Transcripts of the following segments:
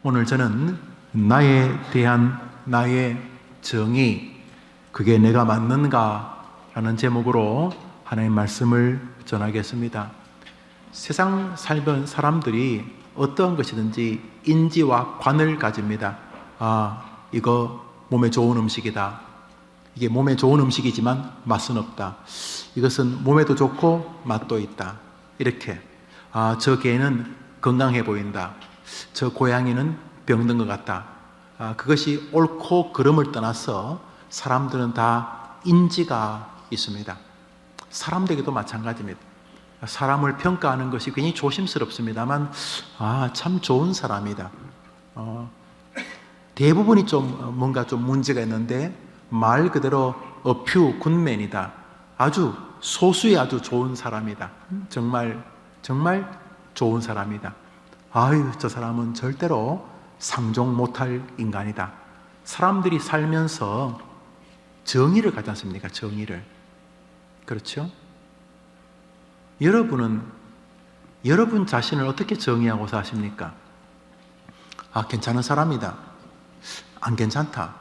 오늘 저는 나에 대한 나의 정의, 그게 내가 맞는가? 라는 제목으로 하나님의 말씀을 전하겠습니다. 세상 살던 사람들이 어떠한 것이든지 인지와 관을 가집니다. 이거 몸에 좋은 음식이다. 이게 몸에 좋은 음식이지만 맛은 없다. 이것은 몸에도 좋고 맛도 있다. 이렇게. 저 개는 건강해 보인다. 저 고양이는 병든 것 같다. 그것이 옳고 그름을 떠나서 사람들은 다 인지가 있습니다. 사람들에게도 마찬가지입니다. 사람을 평가하는 것이 굉장히 조심스럽습니다만 참 좋은 사람이다. 대부분이 좀 뭔가 좀 문제가 있는데 말 그대로 어퓨 굿맨이다. 아주 소수의 아주 좋은 사람이다. 정말 좋은 사람이다. 저 사람은 절대로 상종 못할 인간이다. 사람들이 살면서 정의를 가지 않습니까? 정의를. 그렇죠? 여러분은 여러분 자신을 어떻게 정의하고 사십니까? 괜찮은 사람이다. 안 괜찮다.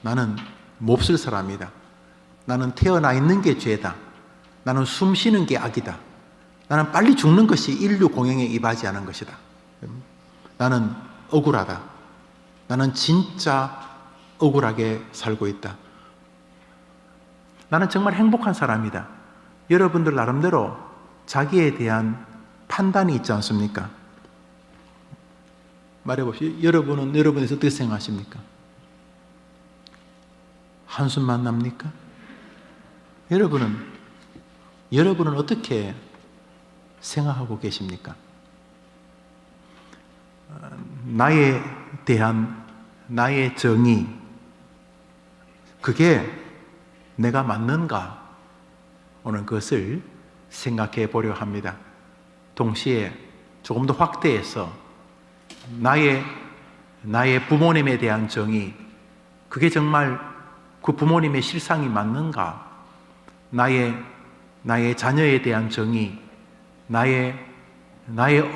나는 몹쓸 사람이다. 나는 태어나 있는 게 죄다. 나는 숨 쉬는 게 악이다. 나는 빨리 죽는 것이 인류 공영에 이바지하는 것이다. 나는 억울하다. 나는 진짜 억울하게 살고 있다. 나는 정말 행복한 사람이다. 여러분들 나름대로 자기에 대한 판단이 있지 않습니까? 말해보시오. 여러분은 여러분에서 어떻게 생각하십니까? 한숨만 납니까? 여러분은 어떻게 생각하고 계십니까? 나에 대한 나의 정의, 그게 내가 맞는가? 오늘 그것을 생각해 보려 합니다. 동시에 조금 더 확대해서 나의 부모님에 대한 정의, 그게 정말 그 부모님의 실상이 맞는가? 나의 자녀에 대한 정의, 나의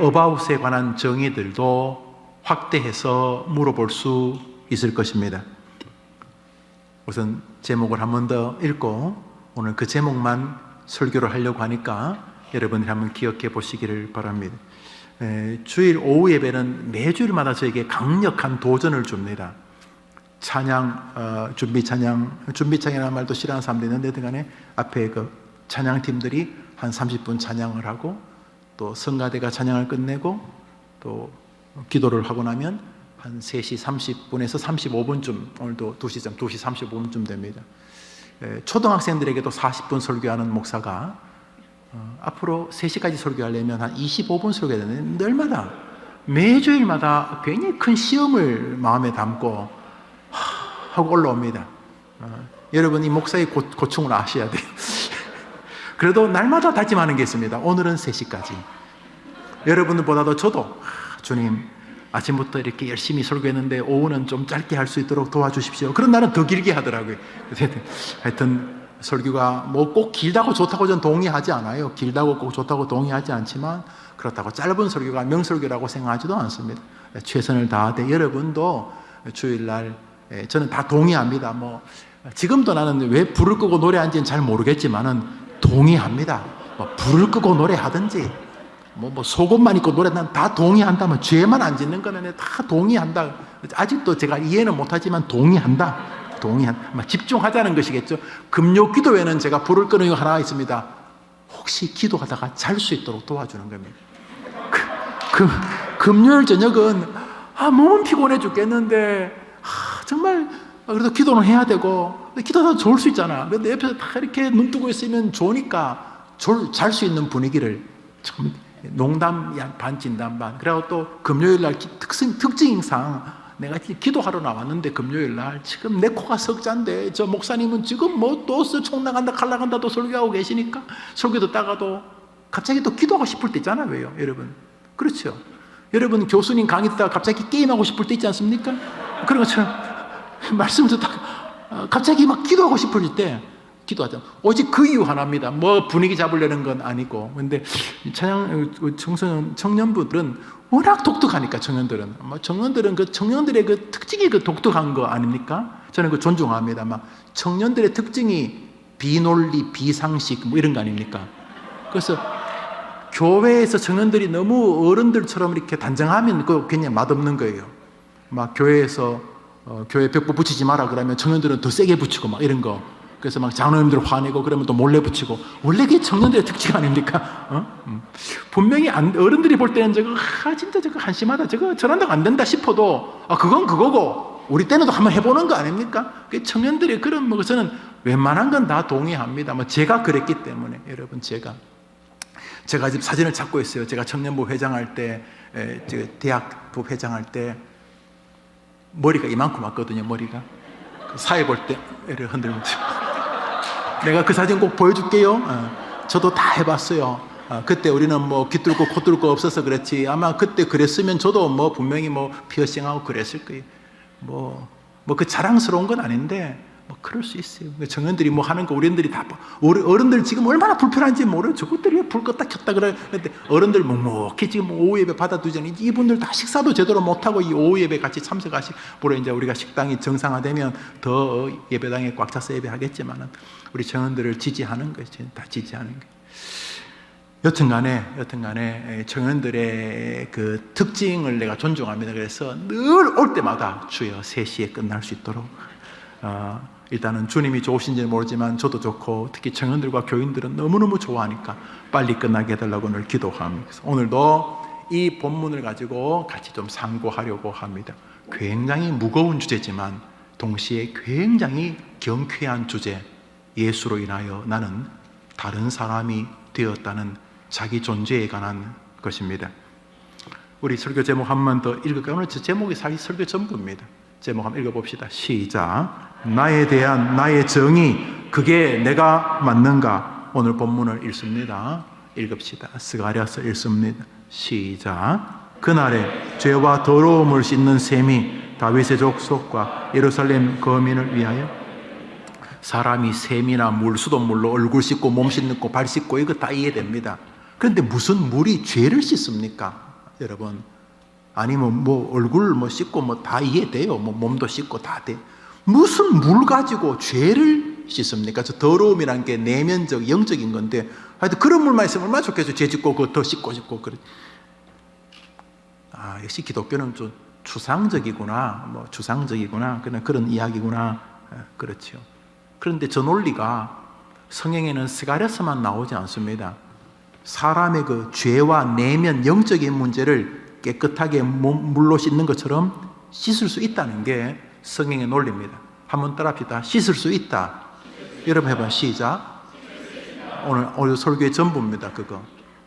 어바웃에 관한 정의들도 확대해서 물어볼 수 있을 것입니다. 우선 제목을 한 번 더 읽고 오늘 그 제목만 설교를 하려고 하니까 여러분들이 한번 기억해 보시기를 바랍니다. 주일 오후 예배는 매주일마다 저에게 강력한 도전을 줍니다. 찬양, 준비 찬양이라는 말도 싫어하는 사람들이 있는데 등간에 앞에 그 찬양팀들이 한 30분 찬양을 하고 또 성가대가 찬양을 끝내고 또 기도를 하고 나면 한 3시 30분에서 35분쯤, 오늘도 2시 35분쯤 됩니다. 초등학생들에게도 40분 설교하는 목사가 앞으로 3시까지 설교하려면 한 25분 설교해야 되는데 날마다 매주일마다 굉장히 큰 시험을 마음에 담고 하고 올라옵니다. 여러분 이 목사의 고충을 아셔야 돼요. 그래도 날마다 다짐하는 게 있습니다. 오늘은 3시까지. 여러분들보다도 저도 주님 아침부터 이렇게 열심히 설교했는데 오후는 좀 짧게 할 수 있도록 도와주십시오. 그런 날은 더 길게 하더라고요. 하여튼 설교가 뭐 꼭 길다고 좋다고 저는 동의하지 않아요. 길다고 꼭 좋다고 동의하지 않지만 그렇다고 짧은 설교가 명설교라고 생각하지도 않습니다. 최선을 다하되 여러분도 주일날 저는 다 동의합니다. 지금도 나는 왜 불을 끄고 노래하는지는 잘 모르겠지만은 동의합니다. 불을 끄고 노래하든지 속옷만 입고 노래 난 다 동의한다면 죄만 안 짓는 거는 다 동의한다. 아직도 제가 이해는 못하지만 동의한다. 집중하자는 것이겠죠. 금요 기도회는 제가 불을 끄는 이유가 하나 있습니다. 혹시 기도하다가 잘 수 있도록 도와주는 겁니다. 금요일 저녁은 몸은 피곤해 죽겠는데 정말 그래도 기도는 해야 되고 기도하다 좋을 수 있잖아. 근데 옆에서 다 이렇게 눈 뜨고 있으면 좋으니까 잘 수 있는 분위기를 참 농담 반 진담 반. 그리고 또 금요일 날 특징상 내가 기도하러 나왔는데 금요일 날 지금 내 코가 석잔데 저 목사님은 지금 또 총 나간다 칼 나간다 또 설교하고 계시니까 설교 듣다가도 갑자기 또 기도하고 싶을 때 있잖아요. 왜요 여러분? 그렇죠. 여러분 교수님 강의 듣다가 갑자기 게임하고 싶을 때 있지 않습니까? 그런 것처럼 말씀 듣다가 갑자기 막 기도하고 싶을 때 기도하자. 오직 그 이유 하나입니다. 뭐 분위기 잡으려는 건 아니고. 근데 청년부들은 워낙 독특하니까, 청년들은 그 청년들의 그 특징이 그 독특한 거 아닙니까? 저는 그 존중합니다. 청년들의 특징이 비논리, 비상식 뭐 이런 거 아닙니까? 그래서 교회에서 청년들이 너무 어른들처럼 이렇게 단정하면 그 굉장히 맛없는 거예요. 교회에서 교회 벽보 붙이지 마라 그러면 청년들은 더 세게 붙이고 이런 거. 그래서 장로님들 화내고 그러면 또 몰래 붙이고. 원래 그게 청년들의 특징 아닙니까? 분명히 어른들이 볼 때는 진짜 저거 한심하다, 저거 저런다고 안 된다 싶어도 그건 그거고 우리 때는 또 한번 해보는 거 아닙니까? 청년들의 그런 저는 웬만한 건 다 동의합니다. 제가 그랬기 때문에. 여러분, 제가 지금 사진을 찾고 있어요. 제가 청년부 회장할 때, 대학부 회장할 때 머리가 이만큼 왔거든요. 머리가 사회 볼 때 애를 흔들면서. 내가 그 사진 꼭 보여줄게요. 저도 다 해봤어요. 그때 우리는 귀 뚫고 코 뚫고 없어서 그렇지, 아마 그때 그랬으면 저도 분명히 피어싱하고 그랬을 거예요. 그 자랑스러운 건 아닌데 그럴 수 있어요. 청년들이 하는 거 우리들이 다 우리 어른들 지금 얼마나 불편한지 모르요. 저것들이 불 껐다 켰다 그래. 근데 어른들 묵묵히 지금 오후 예배 받아두자니 이분들 다 식사도 제대로 못하고 이 오후 예배 같이 참석하시. 물론 이제 우리가 식당이 정상화되면 더 예배당에 꽉 차서 예배하겠지만은 우리 청년들을 지지하는 것이 다 지지하는 거. 여튼간에 청년들의 그 특징을 내가 존중합니다. 그래서 늘 올 때마다 주여 3시에 끝날 수 있도록. 일단은 주님이 좋으신지는 모르지만 저도 좋고 특히 청년들과 교인들은 너무너무 좋아하니까 빨리 끝나게 해달라고 늘 기도합니다. 그래서 오늘도 이 본문을 가지고 같이 좀 상고하려고 합니다. 굉장히 무거운 주제지만 동시에 굉장히 경쾌한 주제. 예수로 인하여 나는 다른 사람이 되었다는 자기 존재에 관한 것입니다. 우리 설교 제목 한 번 더 읽을까요? 오늘 저 제목이 사실 설교 전부입니다. 제목 한번 읽어봅시다. 시작. 나에 대한 나의 정의, 그게 내가 맞는가? 오늘 본문을 읽습니다. 읽읍시다. 스가랴서 읽습니다. 시작. 그날에 죄와 더러움을 씻는 셈이 다윗의 족속과 예루살렘 거민을 위하여. 사람이 셈이나 물, 수돗물로 얼굴 씻고 몸 씻고 발 씻고 이거 다 이해됩니다. 그런데 무슨 물이 죄를 씻습니까? 여러분, 아니면 얼굴 씻고 다 이해돼요. 몸도 씻고 다 돼. 무슨 물 가지고 죄를 씻습니까? 저 더러움이란 게 내면적, 영적인 건데, 하여튼 그런 물만 있으면 얼마나 좋겠어요. 죄 짓고 그거 더 씻고 싶고 그래. 역시 기독교는 좀 추상적이구나, 추상적이구나, 그런 이야기구나. 그렇죠. 그런데 저 논리가 성경에는 스가랴서만 나오지 않습니다. 사람의 그 죄와 내면 영적인 문제를 깨끗하게 물로 씻는 것처럼 씻을 수 있다는 게 성경의 논리입니다. 한번 따라합시다. 씻을 수 있다. 여러분 해봐. 시작. 오늘 설교의 전부입니다. 그거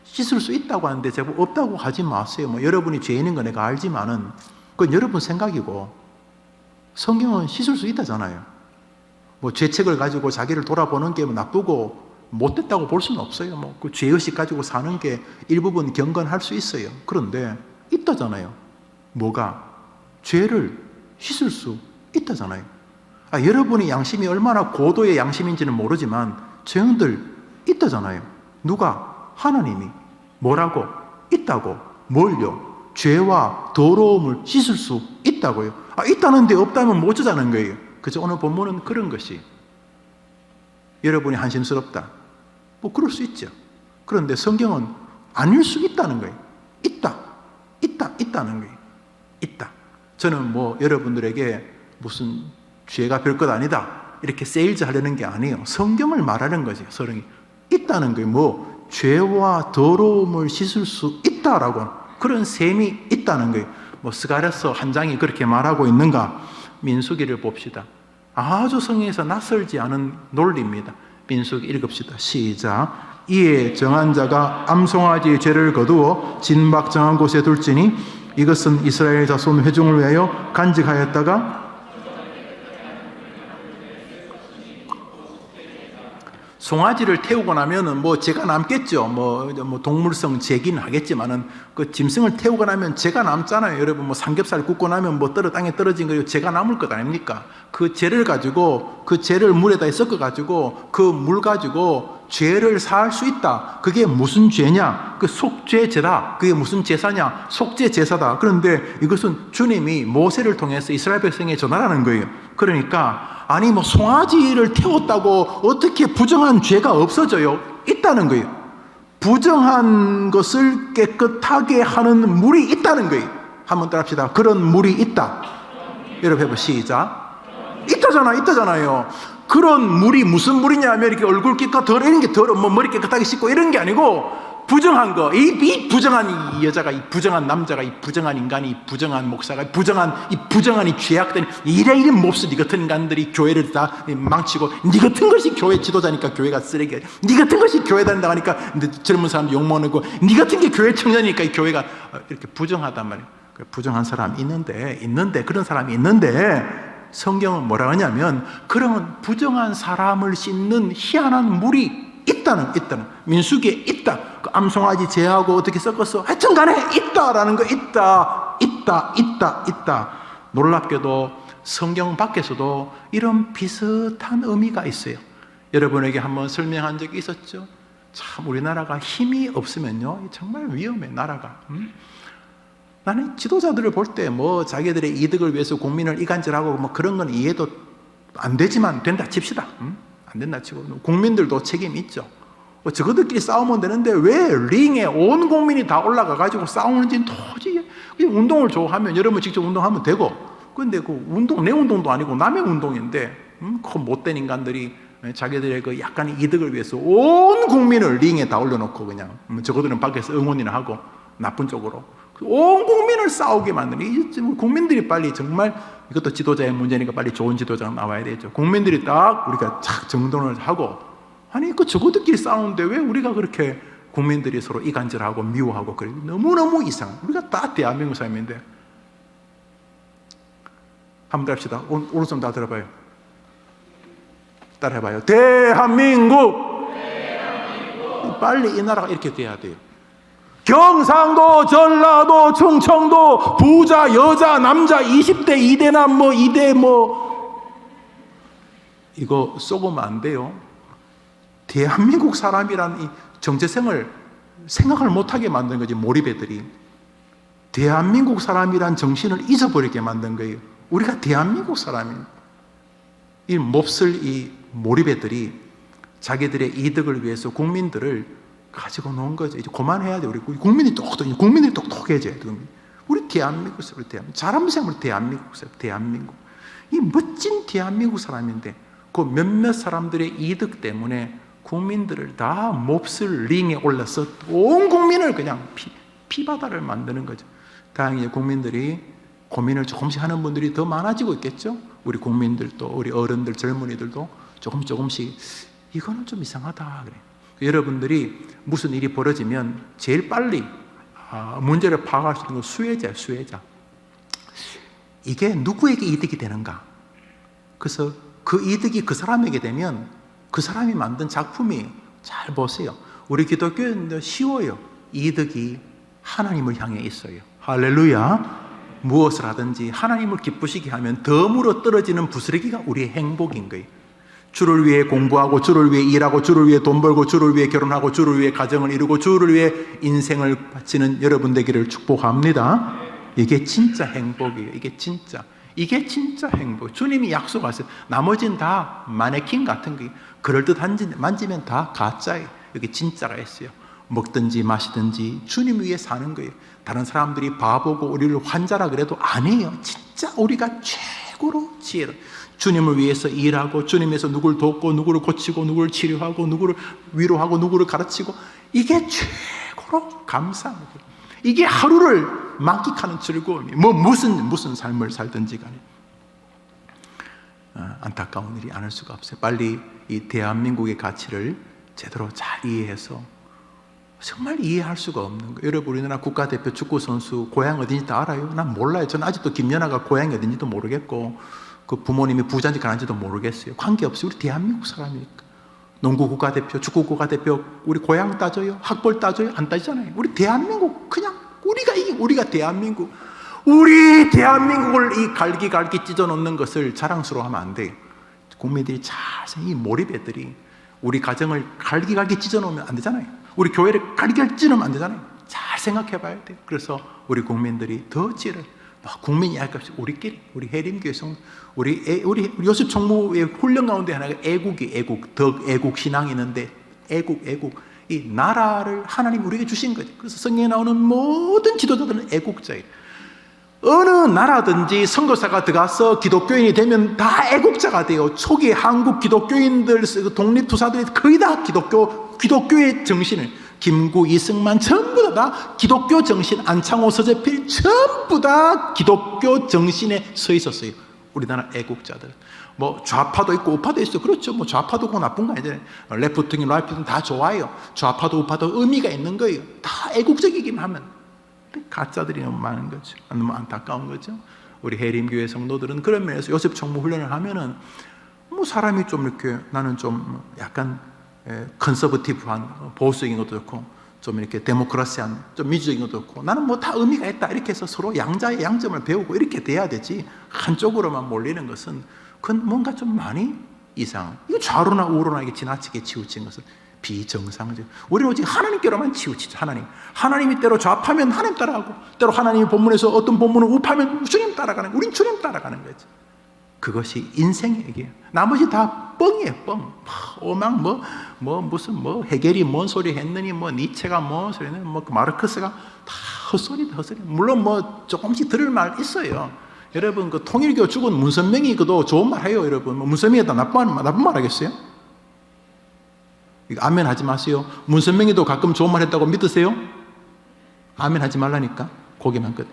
씻을 수 있다고 하는데 제가 없다고 하지 마세요. 여러분이 죄인인 거 내가 알지만은 그건 여러분 생각이고 성경은 씻을 수 있다잖아요. 죄책을 가지고 자기를 돌아보는 게 나쁘고 못됐다고 볼 수는 없어요. 그 죄의식 가지고 사는 게 일부분 경건할 수 있어요. 그런데 있다잖아요. 뭐가? 죄를 씻을 수 있다잖아요. 여러분이 양심이 얼마나 고도의 양심인지는 모르지만 죄인들 있다잖아요. 누가? 하나님이. 뭐라고? 있다고. 뭘요? 죄와 더러움을 씻을 수 있다고요. 있다는데 없다면 못 주자는 거예요. 그죠? 오늘 본문은 그런 것이. 여러분이 한심스럽다. 그럴 수 있죠. 그런데 성경은 아닐 수 있다는 거예요. 있다는 거예요. 있다. 저는 여러분들에게 무슨 죄가 별것 아니다 이렇게 세일즈 하려는 게 아니에요. 성경을 말하는 거죠. 성경이 있다는 거예요. 죄와 더러움을 씻을 수 있다라고 그런 셈이 있다는 거예요. 스가랴서 한 장이 그렇게 말하고 있는가? 민수기를 봅시다. 아주 성경에서 낯설지 않은 논리입니다. 민수기 읽읍시다. 시작. 이에 정한 자가 암송아지의 죄를 거두어 진박 정한 곳에 둘지니 이것은 이스라엘 자손 회중을 위하여 간직하였다가 송아지를 태우고 나면은 뭐 제가 남겠죠. 뭐 동물성 제기는 하겠지만은 그 짐승을 태우고 나면 제가 남잖아요. 여러분 뭐 삼겹살 굽고 나면 뭐 땅에 떨어진 거 제가 남을 것 아닙니까? 그 재를 가지고 그 재를 물에다 섞어 가지고 그 물 가지고 죄를 사할 수 있다. 그게 무슨 죄냐? 그 속죄제다. 그게 무슨 제사냐? 속죄제사다. 그런데 이것은 주님이 모세를 통해서 이스라엘 백성에 전하라는 거예요. 그러니까 아니 뭐 송아지를 태웠다고 어떻게 부정한 죄가 없어져요? 있다는 거예요. 부정한 것을 깨끗하게 하는 물이 있다는 거예요. 한번 따라합시다. 그런 물이 있다. 여러분 해보 시작. 있다잖아요. 그런 물이 무슨 물이냐면 이렇게 얼굴 깨끗 이런 게 뭐 머리 깨끗하게 씻고 이런 게 아니고 부정한 거, 이 부정한 이 여자가, 이 부정한 남자가, 이 부정한 인간이, 이 부정한 목사가, 이 부정한 이 죄악된 이래 몹쓸 니 같은 인간들이 교회를 다 망치고 니 같은 것이 교회 지도자니까 교회가 쓰레기야. 니 같은 것이 교회 다닌다고 하니까 젊은 사람들 욕먹는 니 같은 게 교회 청년이니까 이 교회가 이렇게 부정하단 말이에요. 부정한 사람이 있는데 그런 사람이 있는데 성경은 뭐라 하냐면 그런 부정한 사람을 씻는 희한한 물이 있다는 민수기에 있다. 그 암송아지 제하고 어떻게 섞었어? 하여튼 간에 있다라는 거 있다. 놀랍게도 성경 밖에서도 이런 비슷한 의미가 있어요. 여러분에게 한번 설명한 적이 있었죠? 참 우리나라가 힘이 없으면요 정말 위험해 나라가. 나는 지도자들을 볼 때 뭐 자기들의 이득을 위해서 국민을 이간질하고 뭐 그런 건 이해도 안 되지만 된다 칩시다. 안 된다 치고 국민들도 책임이 있죠. 저거들끼리 싸우면 되는데 왜 링에 온 국민이 다 올라가 가지고 싸우는지 도저히. 운동을 좋아하면 여러분 직접 운동하면 되고, 근데 그 운동 내 운동도 아니고 남의 운동인데 그 못된 인간들이 자기들의 그 약간의 이득을 위해서 온 국민을 링에 다 올려놓고 그냥 저거들은 밖에서 응원이나 하고 나쁜 쪽으로 온 국민을 싸우게 만드는 국민들이 빨리 정말 이것도 지도자의 문제니까 빨리 좋은 지도자가 나와야 되죠. 국민들이 딱 우리가 착 정돈을 하고 아니 그 저거들끼리 싸우는데 왜 우리가 그렇게 국민들이 서로 이간질하고 미워하고 그래 너무너무 이상. 우리가 다 대한민국 사람인데 한번 더 합시다. 오른손 다 들어봐요. 따라해봐요. 대한민국. 빨리 이 나라가 이렇게 돼야 돼요. 경상도, 전라도, 충청도, 부자, 여자, 남자, 20대, 2대남, 2대 이거 쏘으면 안 돼요. 대한민국 사람이란 이 정체성을 생각을 못하게 만든 거지, 몰입애들이. 대한민국 사람이란 정신을 잊어버리게 만든 거예요. 우리가 대한민국 사람이에요. 이 몹쓸 이 몰입애들이 자기들의 이득을 위해서 국민들을 가지고 놓은 거죠. 이제 그만해야 돼. 우리 국민이 똑똑해져야 돼. 우리 대한민국 사람, 잘하면 우리 대한민국 사람, 대한민국. 이 멋진 대한민국 사람인데 그 몇몇 사람들의 이득 때문에 국민들을 다 몹쓸 링에 올라서 온 국민을 그냥 피바다를 만드는 거죠. 다행히 국민들이 고민을 조금씩 하는 분들이 더 많아지고 있겠죠. 우리 국민들도, 우리 어른들, 젊은이들도 조금씩 이거는 좀 이상하다 그래. 여러분들이 무슨 일이 벌어지면 제일 빨리 문제를 파악할 수 있는 건 수혜자. 이게 누구에게 이득이 되는가? 그래서 그 이득이 그 사람에게 되면 그 사람이 만든 작품이 잘 보세요. 우리 기독교인도 쉬워요. 이득이 하나님을 향해 있어요. 할렐루야. 무엇을 하든지 하나님을 기쁘시게 하면 덤으로 떨어지는 부스러기가 우리의 행복인 거예요. 주를 위해 공부하고 주를 위해 일하고 주를 위해 돈 벌고 주를 위해 결혼하고 주를 위해 가정을 이루고 주를 위해 인생을 바치는 여러분 되기를 축복합니다. 이게 진짜 행복이에요. 이게 진짜 행복. 주님이 약속하세요. 나머지는 다 마네킹 같은 게 그럴듯한지 만지면 다 가짜예요. 여기 진짜가 있어요. 먹든지 마시든지 주님 위해 사는 거예요. 다른 사람들이 바보고 우리를 환자라 그래도 아니에요. 진짜 우리가 최고로 지혜로 주님을 위해서 일하고 주님에서 누구를 돕고 누구를 고치고 누구를 치료하고 누구를 위로하고 누구를 가르치고 이게 최고로 감사한 거예요. 이게 하루를 만끽하는 즐거움이 무슨 삶을 살든지 간에 안타까운 일이 않을 수가 없어요. 빨리 이 대한민국의 가치를 제대로 잘 이해해서 정말 이해할 수가 없는 거예요. 여러분 우리나라 국가대표 축구선수 고향 어딘지 다 알아요? 난 몰라요. 저는 아직도 김연아가 고향이 어딘지도 모르겠고 그 부모님이 부자인지 가난지도 모르겠어요. 관계없어요. 우리 대한민국 사람이니까. 농구 국가대표, 축구 국가대표, 우리 고향 따져요? 학벌 따져요? 안 따지잖아요. 우리 대한민국 그냥 우리가 대한민국, 우리 대한민국을 이 갈기갈기 찢어놓는 것을 자랑스러워하면 안 돼요. 국민들이 자세히 몰입애들이 우리 가정을 갈기갈기 찢어놓으면 안 되잖아요. 우리 교회를 갈기갈기 찢어놓으면 안 되잖아요. 잘 생각해 봐야 돼요. 그래서 우리 국민들이 더 찌를, 국민이 할 것 없이 우리끼리, 우리 해림교회 성, 우리 요셉 총무의 훈련 가운데 하나가 애국, 덕 애국 신앙이 있는데, 애국. 이 나라를 하나님 우리에게 주신 거죠. 그래서 성경에 나오는 모든 지도자들은 애국자예요. 어느 나라든지 선교사가 들어가서 기독교인이 되면 다 애국자가 돼요. 초기 한국 기독교인들, 독립투사들이 거의 다 기독교의 정신을, 김구, 이승만 전부 다 기독교 정신, 안창호, 서재필 전부 다 기독교 정신에 서 있었어요. 우리나라 애국자들. 뭐 좌파도 있고 우파도 있어요. 그렇죠. 뭐 좌파도 꼭 나쁜 거 아니잖아요. 레프트윙, 라이트윙 다 좋아요. 좌파도 우파도 의미가 있는 거예요. 다 애국적이기만 하면. 가짜들이 너무 많은 거죠. 너무 안타까운 거죠. 우리 해림교회 성도들은 그런 면에서 요셉 총무 훈련을 하면은 뭐 사람이 좀 이렇게, 나는 좀 약간 컨서버티브한, 보수적인 것도 좋고, 좀 이렇게 데모크라시한, 좀 민주적인 것도 좋고, 나는 뭐 다 의미가 있다 이렇게 해서 서로 양자의 양점을 배우고 이렇게 돼야 되지, 한쪽으로만 몰리는 것은 그건 뭔가 좀 많이 이상. 이거 좌로나 우로나 이게 지나치게 치우친 것은 비정상적. 우리는 오직 하나님께로만 치우치죠. 하나님이 때로 좌파면 하나님 따라가고, 때로 하나님이 본문에서 어떤 본문을 우파면 주님 따라가는, 우린 주님 따라가는 거죠. 그것이 인생의 얘기예요. 나머지 다 뻥이에요. 뻥. 오만 무슨 해겔이 뭔 소리 했느니, 니체가 뭔 소리 했느니, 마르크스가 다 헛소리다. 물론 조금씩 들을 말 있어요. 여러분, 그 통일교 죽은 문선명이 그도 좋은 말 해요. 여러분, 문선명이다 나쁜 말 하겠어요? 아멘 하지 마세요. 문선명이도 가끔 좋은 말 했다고 믿으세요? 아멘 하지 말라니까. 고개만 끝.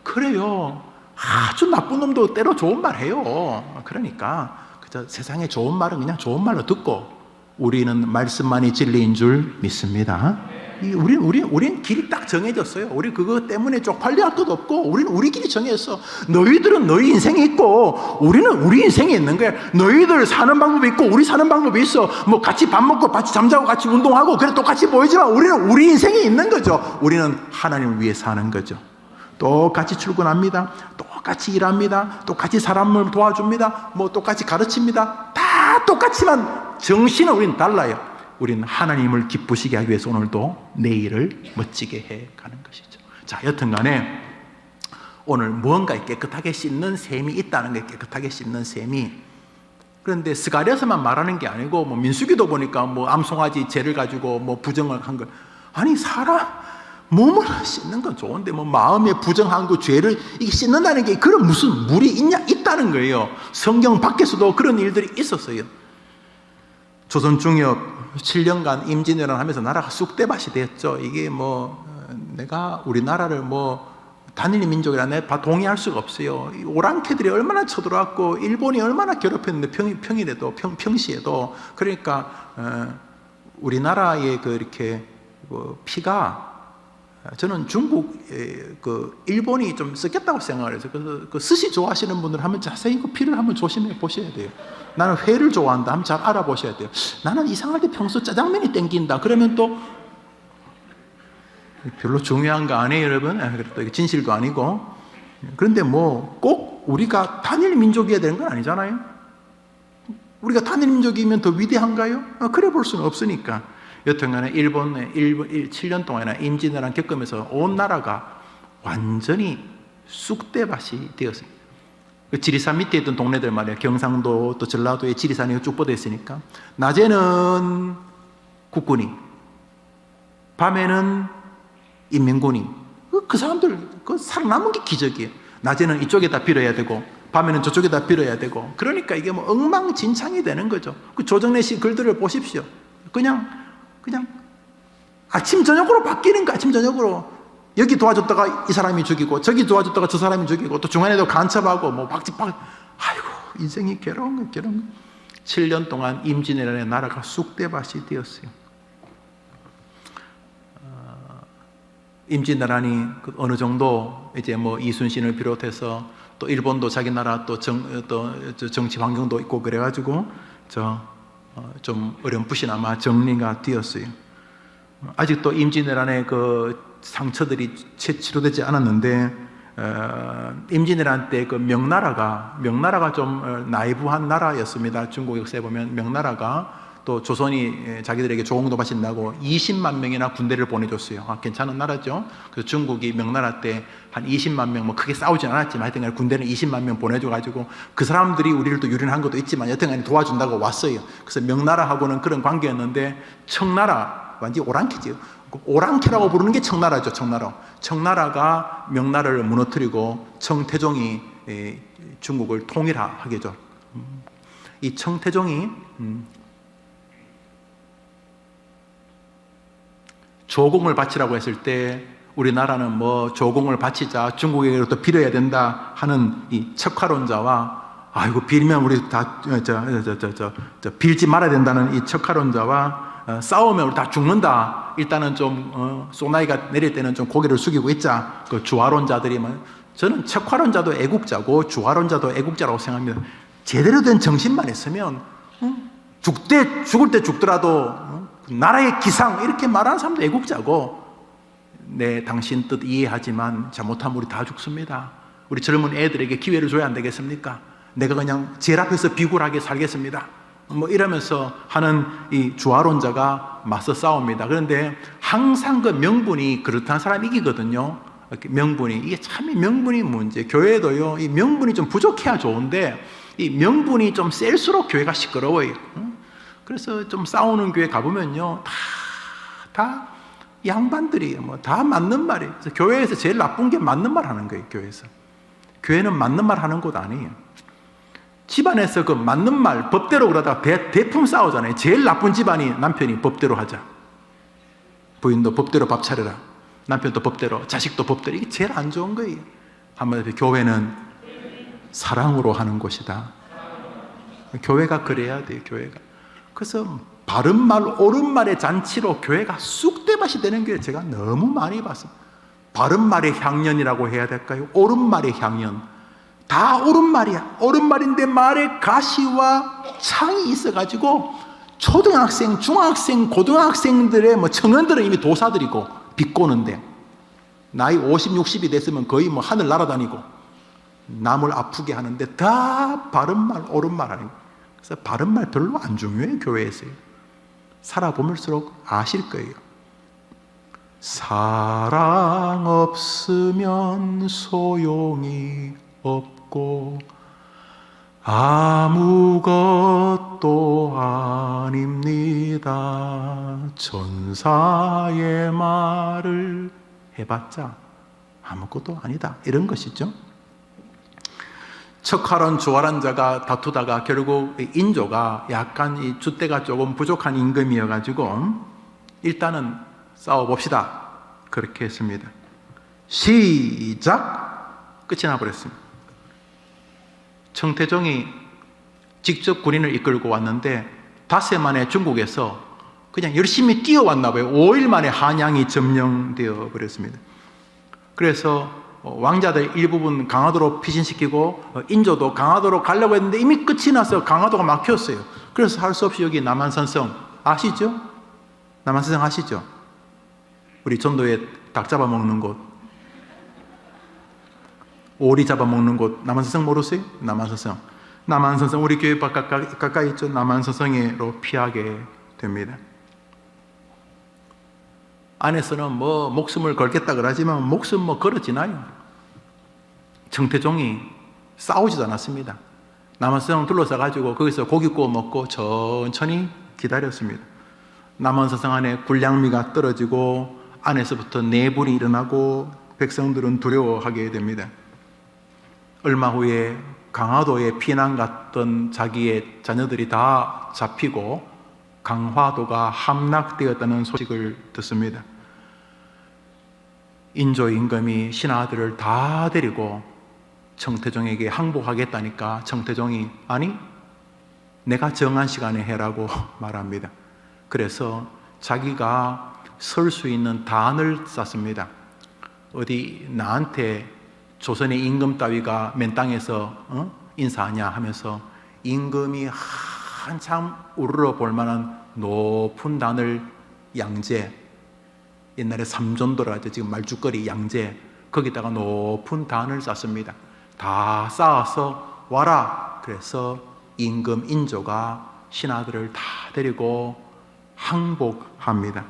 그래요. 아주 나쁜 놈도 때로 좋은 말 해요. 그러니까 그저 세상에 좋은 말은 그냥 좋은 말로 듣고, 우리는 말씀만이 진리인 줄 믿습니다. 우린 길이 딱 정해졌어요. 우리 그거 때문에 쪽팔려 할 것도 없고, 우리는 우리 길이 정해졌어. 너희들은 너희 인생이 있고, 우리는 우리 인생이 있는 거야. 너희들 사는 방법이 있고, 우리 사는 방법이 있어. 뭐 같이 밥 먹고, 같이 잠자고, 같이 운동하고, 그래 똑같이 보이지만 우리는 우리 인생이 있는 거죠. 우리는 하나님을 위해 사는 거죠. 똑같이 출근합니다. 똑같이 일합니다. 똑같이 사람을 도와줍니다. 똑같이 가르칩니다. 다 똑같지만 정신은 우리는 달라요. 우리는 하나님을 기쁘시게 하기 위해서 오늘도 내일을 멋지게 해 가는 것이죠. 자, 여튼 간에 오늘 무언가 깨끗하게 씻는 셈이 있다는 게, 깨끗하게 씻는 셈이. 그런데 스가랴서만 말하는 게 아니고, 민수기도 보니까 암송아지 죄를 가지고 부정을 한 걸, 아니 사람 몸을 씻는 건 좋은데 마음에 부정한 그 죄를 이게 씻는다는 게 그런 무슨 물이 있다는 거예요. 성경 밖에서도 그런 일들이 있었어요. 조선중엽 7년간 임진왜란 하면서 나라가 쑥대밭이 됐죠. 이게 내가 우리나라를 단일 민족이라 내가 동의할 수가 없어요. 오랑캐들이 얼마나 쳐들어왔고, 일본이 얼마나 괴롭혔는데, 평시에도. 그러니까 우리나라의 이렇게 피가, 저는 중국 일본이 좀 섞였다고 생각을 해서, 그래서 스시 좋아하시는 분들 한번 자세히 그 피를 한번 조심해 보셔야 돼요. 나는 회를 좋아한다. 한번 잘 알아보셔야 돼요. 나는 이상할 때 평소 짜장면이 땡긴다. 그러면 또 별로 중요한 거 아니에요, 여러분. 그래도 이게 진실도 아니고. 그런데 꼭 우리가 단일 민족이어야 되는 건 아니잖아요. 우리가 단일 민족이면 더 위대한가요? 그래 볼 수는 없으니까. 여튼간에 일본에 7년 동안이나 임진왜란 겪으면서 온 나라가 완전히 쑥대밭이 되었습니다. 지리산 밑에 있던 동네들 말이야, 경상도 또 전라도에 지리산이 쭉 뻗어 있으니까, 낮에는 국군이, 밤에는 인민군이, 그 사람들 살아남은 게 기적이에요. 낮에는 이쪽에다 빌어야 되고, 밤에는 저쪽에다 빌어야 되고, 그러니까 이게 엉망진창이 되는 거죠. 그 조정래 씨 글들을 보십시오. 그냥 아침 저녁으로 바뀌는 거. 아침 저녁으로 여기 도와줬다가 이 사람이 죽이고, 저기 도와줬다가 저 사람이 죽이고, 또 중간에도 간첩하고 아이고 인생이 괴로운 거. 7년 동안 임진왜란의 나라가 쑥대밭이 되었어요. 임진왜란이 어느 정도 이제 이순신을 비롯해서 또 일본도 자기 나라 또 정치 환경도 있고 그래가지고 좀 어렴풋이나마 정리가 되었어요. 아직도 임진왜란의 그 상처들이 치료되지 않았는데 임진왜란 때 그 명나라가 좀 나이브한 나라였습니다. 중국 역사에 보면 명나라가 또 조선이 자기들에게 조공도 바친다고 20만 명이나 군대를 보내줬어요. 괜찮은 나라죠. 그래서 중국이 명나라 때 한 20만 명, 뭐 크게 싸우진 않았지만 하여튼 군대는 20만 명 보내줘가지고 그 사람들이 우리를 또 유린한 것도 있지만 여튼간에 도와준다고 왔어요. 그래서 명나라하고는 그런 관계였는데 청나라, 완전히 오랑캐지요. 오랑캐라고 부르는 게 청나라죠. 청나라가 명나라를 무너뜨리고 청태종이 중국을 통일하게 죠. 이 청태종이 조공을 바치라고 했을 때 우리나라는 뭐 조공을 바치자 중국에게로부터 빌어야 된다 하는 이 척화론자와 아이고 빌면 우리 다 빌지 말아야 된다는 이 척화론자와 싸우면 우리 다 죽는다. 일단은 좀 소나이가 내릴 때는 좀 고개를 숙이고 있자. 그 주화론자들이면 저는 척화론자도 애국자고 주화론자도 애국자라고 생각합니다. 제대로 된 정신만 있으면 죽을 때 죽더라도 나라의 기상 이렇게 말하는 사람도 애국자고 네 당신 뜻 이해하지만 잘못하면 우리 다 죽습니다. 우리 젊은 애들에게 기회를 줘야 안 되겠습니까? 내가 그냥 제일 앞에서 비굴하게 살겠습니다. 뭐 이러면서 하는 이 주화론자가 맞서 싸웁니다. 그런데 항상 그 명분이 그렇다는 사람이 이기거든요. 명분이 이게 참 명분이 문제. 교회도요 이 명분이 좀 부족해야 좋은데 이 명분이 좀 셀수록 교회가 시끄러워요. 그래서 좀 싸우는 교회 가보면요 다 양반들이에요. 뭐 다 맞는 말이에요. 그래서 교회에서 제일 나쁜 게 맞는 말 하는 거예요. 교회는 맞는 말 하는 곳 아니에요. 집안에서 그 맞는 말 법대로 그러다가 대품 싸우잖아요. 제일 나쁜 집안이 남편이 법대로 하자, 부인도 법대로 밥 차려라, 남편도 법대로, 자식도 법대로. 이게 제일 안 좋은 거예요. 한마디로 교회는 사랑으로 하는 곳이다. 교회가 그래야 돼요. 교회가. 그래서 바른 말 옳은 말의 잔치로 교회가 쑥대밭이 되는 게 제가 너무 많이 봤습니다. 바른 말의 향연이라고 해야 될까요? 옳은 말의 향연. 다 옳은 말이야. 옳은 말인데 말에 가시와 창이 있어가지고 초등학생, 중학생, 고등학생들의 뭐 청년들은 이미 도사들이고 비꼬는데 나이 50, 60이 됐으면 거의 뭐 하늘 날아다니고 남을 아프게 하는데 다 바른 말, 옳은 말 아니고. 그래서 바른 말 별로 안 중요해요. 교회에서요. 살아보면서록 아실 거예요. 사랑 없으면 소용이 없고 아무것도 아닙니다. 천사의 말을 해봤자 아무것도 아니다. 이런 것이죠. 척화론 주화론자가 다투다가 결국 인조가 약간 이 줏대가 조금 부족한 임금이어가지고 일단은 싸워봅시다. 그렇게 했습니다. 시작! 끝이 나버렸습니다. 청태종이 직접 군인을 이끌고 왔는데 닷새 만에 중국에서 그냥 열심히 뛰어왔나 봐요. 5일 만에 한양이 점령되어 버렸습니다. 그래서 왕자들 일부분 강화도로 피신시키고 인조도 강화도로 가려고 했는데 이미 끝이 나서 강화도가 막혔어요. 그래서 할 수 없이 여기 남한산성 아시죠? 남한산성 아시죠? 우리 전도에 닭 잡아먹는 곳, 오리 잡아먹는 곳, 남한산성 모르세요? 남한산성 우리 교회 가까이 있죠? 남한산성으로 피하게 됩니다. 안에서는 뭐 목숨을 걸겠다 그러지만 목숨 뭐 걸어지나요? 청태종이 싸우지도 않았습니다. 남한산성 둘러싸가지고 거기서 고기 구워 먹고 천천히 기다렸습니다. 남한산성 안에 군량미가 떨어지고 안에서부터 내분이 일어나고 백성들은 두려워하게 됩니다. 얼마 후에 강화도에 피난 갔던 자기의 자녀들이 다 잡히고 강화도가 함락되었다는 소식을 듣습니다. 인조 임금이 신하들을 다 데리고 청태종에게 항복하겠다니까 청태종이 아니 내가 정한 시간에 해라고 말합니다. 그래서 자기가 설 수 있는 단을 쌌습니다. 어디 나한테 조선의 임금 따위가 맨 땅에서 인사하냐 하면서 임금이 한참 우러러 볼 만한 높은 단을 양재, 옛날에 삼전도라 하죠. 지금 말죽거리 양재, 거기다가 높은 단을 쌓습니다. 다 쌓아서 와라. 그래서 임금 인조가 신하들을 다 데리고 항복합니다.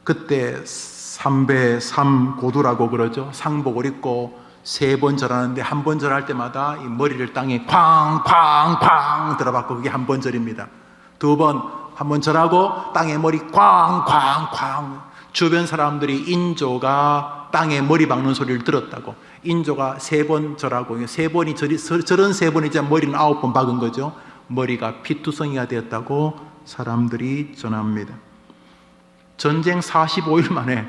그때 삼배 삼고두라고 그러죠. 상복을 입고 3번 절하는데 한 번 절할 때마다 이 머리를 땅에 쾅쾅쾅 들어박고, 그게 한 번 절입니다. 2번 한 번 절하고 땅에 머리 쾅쾅쾅. 주변 사람들이 인조가 땅에 머리 박는 소리를 들었다고. 인조가 3번 절하고, 3번이 절은 3번이자 머리는 9번 박은 거죠. 머리가 피투성이가 되었다고 사람들이 전합니다. 전쟁 45일 만에